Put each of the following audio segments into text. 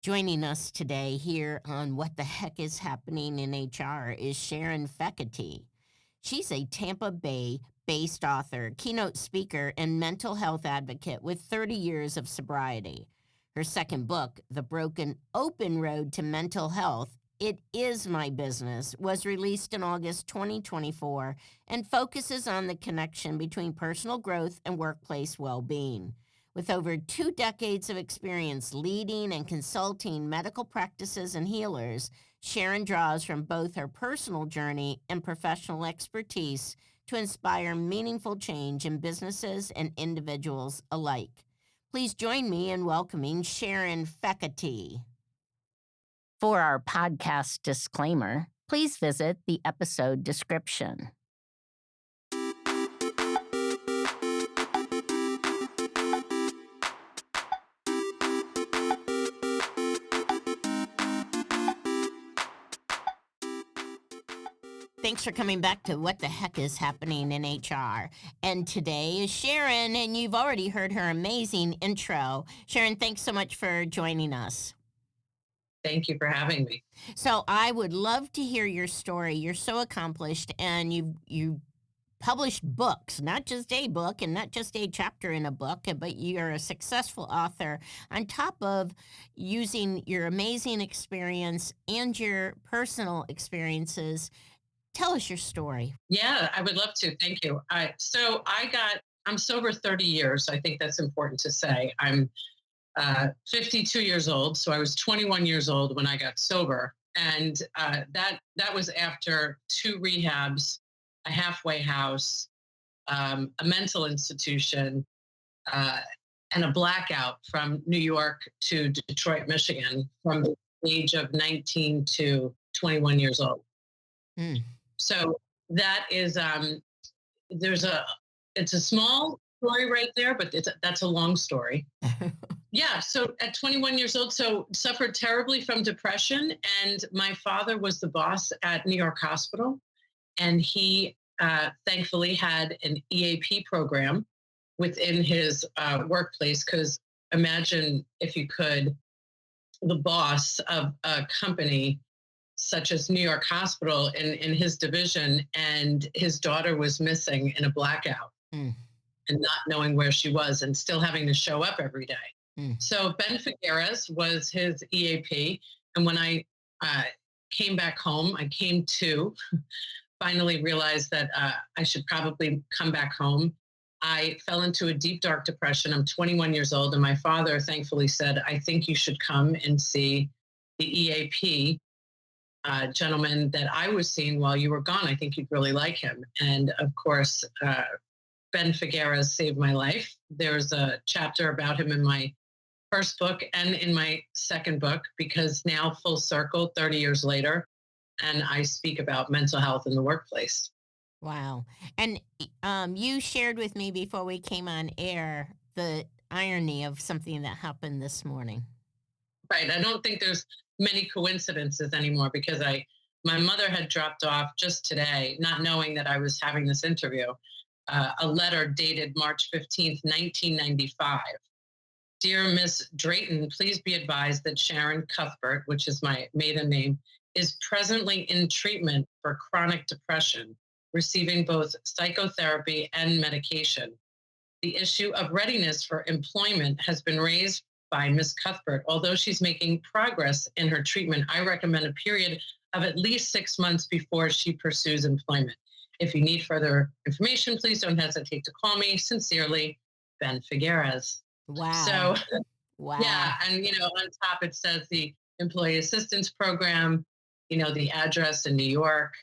Joining us today here on What the Heck is Happening in HR is Sharon Fekete. She's a Tampa Bay-based author, keynote speaker, and mental health advocate with 30 years of sobriety. Her second book, The Broken Open Road to Mental Health, It Is My Business, was released in August 2024 and focuses on the connection between personal growth and workplace well-being. With over 2 decades of experience leading and consulting medical practices and healers, Sharon draws from both her personal journey and professional expertise to inspire meaningful change in businesses and individuals alike. Please join me in welcoming Sharon Fekete. For our podcast disclaimer, please visit the episode description. Thanks for coming back to What the Heck is Happening in HR. And today is Sharon, and you've already heard her amazing intro. Sharon, thanks so much for joining us. Thank you for having me. So I would love to hear your story. You're so accomplished, and you published books, not just a book and not just a chapter in a book, but you're a successful author on top of using your amazing experience and your personal experiences. Tell us your story. Yeah, I would love to. Thank you. I'm sober 30 years. I think that's important to say. I'm 52 years old, so I was 21 years old when I got sober, and that was after 2 rehabs, a halfway house, a mental institution, uh, and a blackout from New York to Detroit, Michigan, from the age of 19 to 21 years old. Mm. So that is there's a it's a small story right there, but that's a long story. Yeah, so at 21 years old, so suffered terribly from depression, and my father was the boss at New York Hospital, and he thankfully had an EAP program within his workplace. Because imagine, if you could, the boss of a company such as New York Hospital in his division, and his daughter was missing in a blackout Mm. and not knowing where she was and still having to show up every day. Mm. So Ben Figueres was his EAP. And when I came back home, I came to finally realized that I should probably come back home. I fell into a deep, dark depression. I'm 21 years old. And my father thankfully said, I think you should come and see the EAP gentleman that I was seeing while you were gone. I think you'd really like him. And of course, Ben Figueres saved my life. There's a chapter about him in my first book and in my second book, because now full circle, 30 years later, and I speak about mental health in the workplace. Wow. And you shared with me before we came on air the irony of something that happened this morning. Right. I don't think there's many coincidences anymore, because my mother had dropped off just today, not knowing that I was having this interview, a letter dated March 15th, 1995. Dear Miss Drayton, please be advised that Sharon Cuthbert, which is my maiden name, is presently in treatment for chronic depression, receiving both psychotherapy and medication. The issue of readiness for employment has been raised by Ms. Cuthbert. Although she's making progress in her treatment, I recommend a period of at least 6 months before she pursues employment. If you need further information, please don't hesitate to call me. Sincerely, Ben Figueres. Wow. So, wow. yeah, and on top it says the Employee Assistance Program, the address in New York,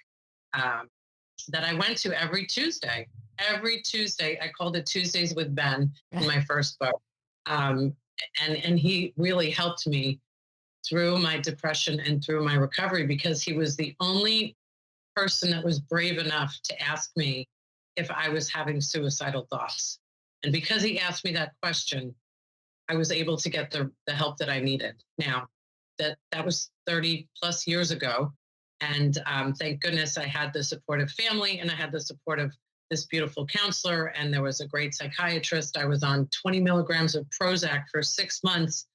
that I went to every Tuesday. Every Tuesday, I called it Tuesdays with Ben in my first book. And he really helped me through my depression and through my recovery, because he was the only person that was brave enough to ask me if I was having suicidal thoughts. And because he asked me that question, I was able to get the help that I needed. Now, that was 30 plus years ago. And thank goodness I had the supportive family, and I had the support of this beautiful counselor, and there was a great psychiatrist. I was on 20 milligrams of Prozac for 6 months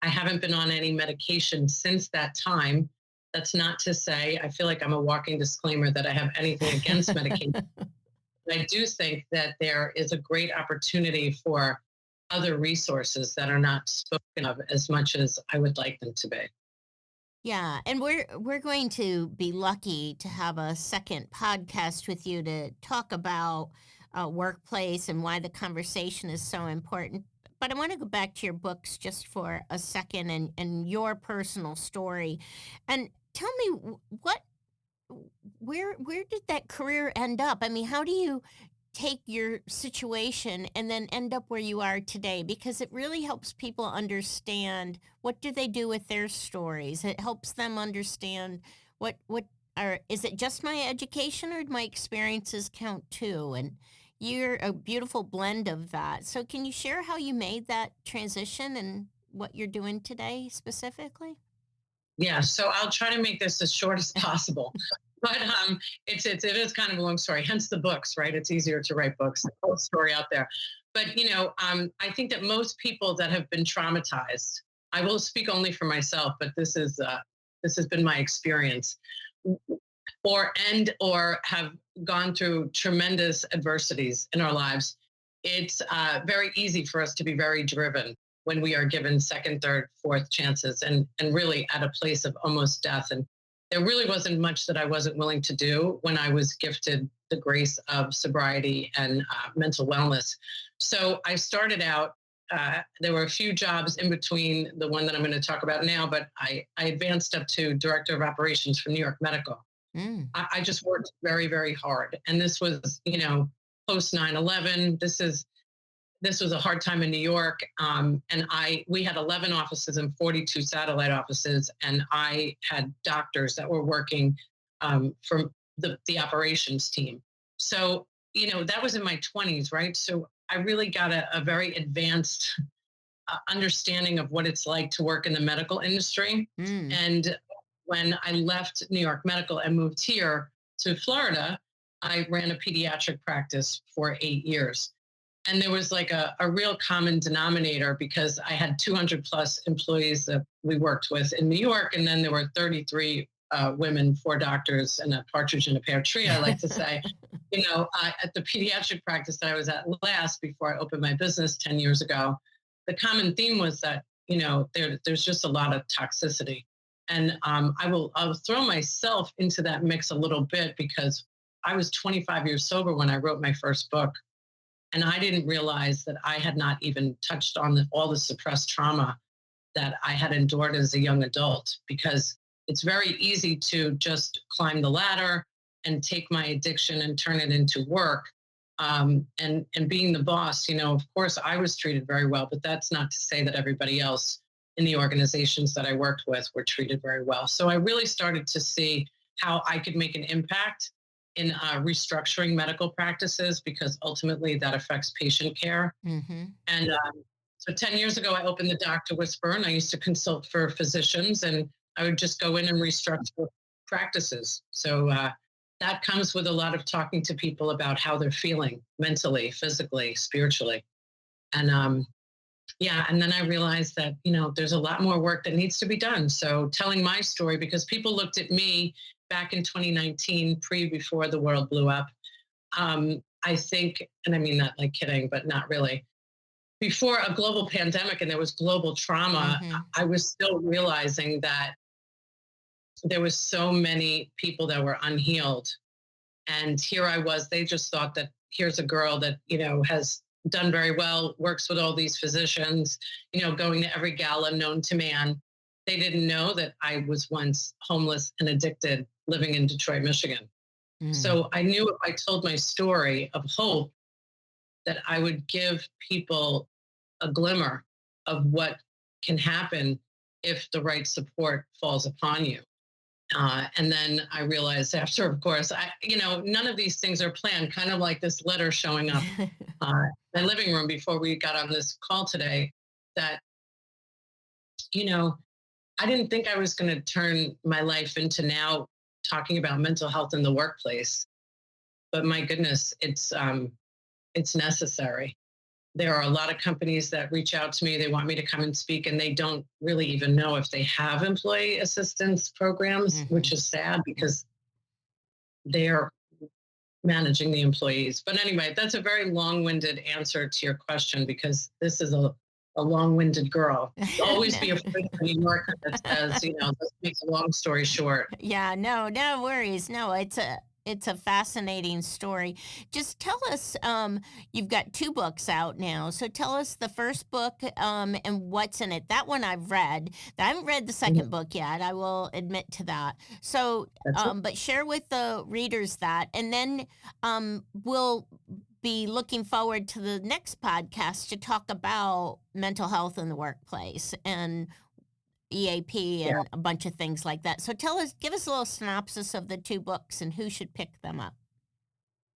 I haven't been on any medication since that time. That's not to say I feel like I'm a walking disclaimer that I have anything against medication. I do think that there is a great opportunity for other resources that are not spoken of as much as I would like them to be. Yeah, and we're going to be lucky to have a second podcast with you to talk about workplace and why the conversation is so important. But I want to go back to your books just for a second and your personal story, and tell me what where did that career end up? I mean, how do you take your situation and then end up where you are today? Because it really helps people understand what do they do with their stories. It helps them understand what are is it just my education or do my experiences count too? And you're a beautiful blend of that. So can you share how you made that transition and what you're doing today specifically? Yeah, so I'll try to make this as short as possible. But it is kind of a long story. Hence the books, right? It's easier to write books, the whole story out there. But I think that most people that have been traumatized, I will speak only for myself, but this has been my experience, or have gone through tremendous adversities in our lives. It's very easy for us to be very driven when we are given second, third, fourth chances, and really at a place of almost death. And there really wasn't much that I wasn't willing to do when I was gifted the grace of sobriety and mental wellness. So I started out. There were a few jobs in between the one that I'm going to talk about now, but I advanced up to director of operations for New York Medical. Mm. I just worked very, very hard. And this was, post 9/11. This was a hard time in New York. And we had 11 offices and 42 satellite offices. And I had doctors that were working from the operations team. So, that was in my 20s, right? So I really got a very advanced understanding of what it's like to work in the medical industry. Mm. And when I left New York Medical and moved here to Florida, I ran a pediatric practice for 8 years. And there was like a real common denominator because I had 200 plus employees that we worked with in New York. And then there were 33 women, four doctors, and a partridge in a pear tree, I like to say. At the pediatric practice that I was at last before I opened my business 10 years ago, the common theme was that, there's just a lot of toxicity. And I'll throw myself into that mix a little bit because I was 25 years sober when I wrote my first book. And I didn't realize that I had not even touched on all the suppressed trauma that I had endured as a young adult, because it's very easy to just climb the ladder and take my addiction and turn it into work. And being the boss, of course, I was treated very well, but that's not to say that everybody else in the organizations that I worked with were treated very well. So I really started to see how I could make an impact in restructuring medical practices, because ultimately that affects patient care. Mhm. And so 10 years ago, I opened the Doctor Whisperer, and I used to consult for physicians, and I would just go in and restructure practices. So that comes with a lot of talking to people about how they're feeling mentally, physically, spiritually. And yeah, and then I realized that, there's a lot more work that needs to be done. So telling my story, because people looked at me back in 2019, before the world blew up. I think, and I mean that like kidding, but not really. Before a global pandemic and there was global trauma, Mhm. I was still realizing that there was so many people that were unhealed. And here I was, they just thought that here's a girl that, has done very well, works with all these physicians, going to every gala known to man. They didn't know that I was once homeless and addicted living in Detroit, Michigan. Mm. So I knew if I told my story of hope, that I would give people a glimmer of what can happen if the right support falls upon you. And then I realized after, of course, none of these things are planned, kind of like this letter showing up my living room before we got on this call today, that, you know, I didn't think I was going to turn my life into now talking about mental health in the workplace. But my goodness, it's necessary. There are a lot of companies that reach out to me. They want me to come and speak, and they don't really even know if they have employee assistance programs, which Mhm. is sad because they're managing the employees. But anyway, that's a very long winded answer to your question because this is a long winded girl. Always No. be afraid of a New Yorker that says, this makes a long story short. Yeah, no, no worries. No, it's a fascinating story. Just tell us, you've got 2 books out now, so tell us the first book, and what's in it. That one I've read. I haven't read the Mhm. second book yet, I will admit to that. So, That's it. but share with the readers that, and then, we'll be looking forward to the next podcast to talk about mental health in the workplace and EAP Yeah. and a bunch of things like that. So give us a little synopsis of the 2 books and who should pick them up.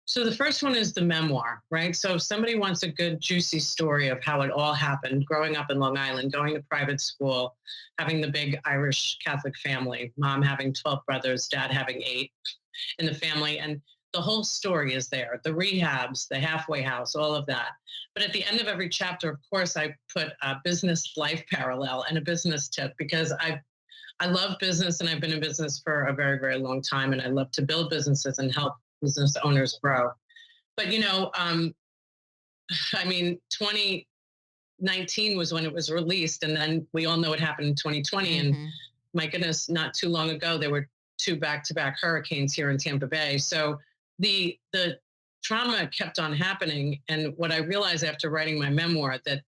So the first one is the memoir, right? So if somebody wants a good, juicy story of how it all happened, growing up in Long Island, going to private school, having the big Irish Catholic family, mom having 12 brothers, dad having 8 in the family. And the whole story is there, the rehabs, the halfway house, all of that. But at the end of every chapter, of course, I put a business life parallel and a business tip because I love business and I've been in business for a very, very long time. And I love to build businesses and help business owners grow. But, I mean, 2019 was when it was released. And then we all know what happened in 2020. And Mhm. my goodness, not too long ago, there were 2 back-to-back hurricanes here in Tampa Bay. So the trauma kept on happening. And what I realized after writing my memoir, that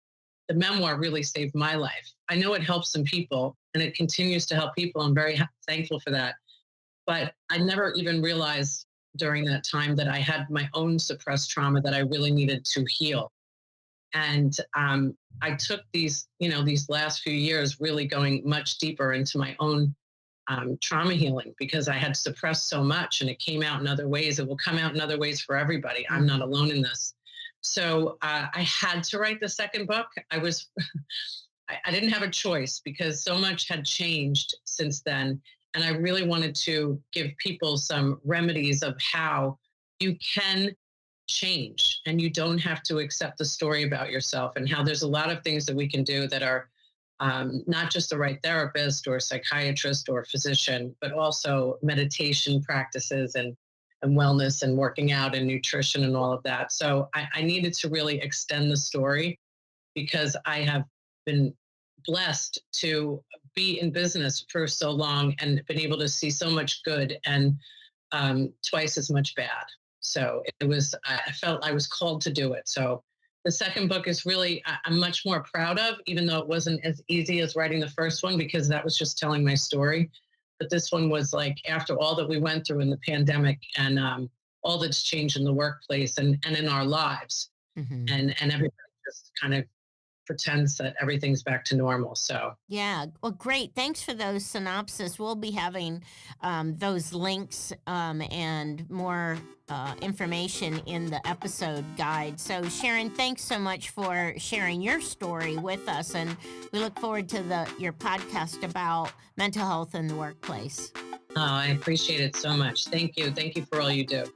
the memoir really saved my life. I know it helps some people and it continues to help people. I'm very thankful for that. But I never even realized during that time that I had my own suppressed trauma that I really needed to heal. And I took these last few years really going much deeper into my own trauma healing because I had suppressed so much and it came out in other ways. It will come out in other ways for everybody. I'm not Mhm. alone in this. So I had to write the second book. I didn't have a choice because so much had changed since then. And I really wanted to give people some remedies of how you can change and you don't have to accept the story about yourself, and how there's a lot of things that we can do that are not just the right therapist or psychiatrist or physician, but also meditation practices and wellness and working out and nutrition and all of that. So I needed to really extend the story because I have been blessed to be in business for so long and been able to see so much good and twice as much bad. So I felt I was called to do it. So the second book is really, I'm much more proud of, even though it wasn't as easy as writing the first one because that was just telling my story. But this one was like after all that we went through in the pandemic and all that's changed in the workplace and in our lives, Mhm. and everybody just kind of pretends that everything's back to normal. So Yeah. Well, great. Thanks for those synopsis. We'll be having those links and more information in the episode guide. So, Sharon, thanks so much for sharing your story with us, and we look forward to your podcast about mental health in the workplace. I appreciate it so much. Thank you. Thank you for all you do.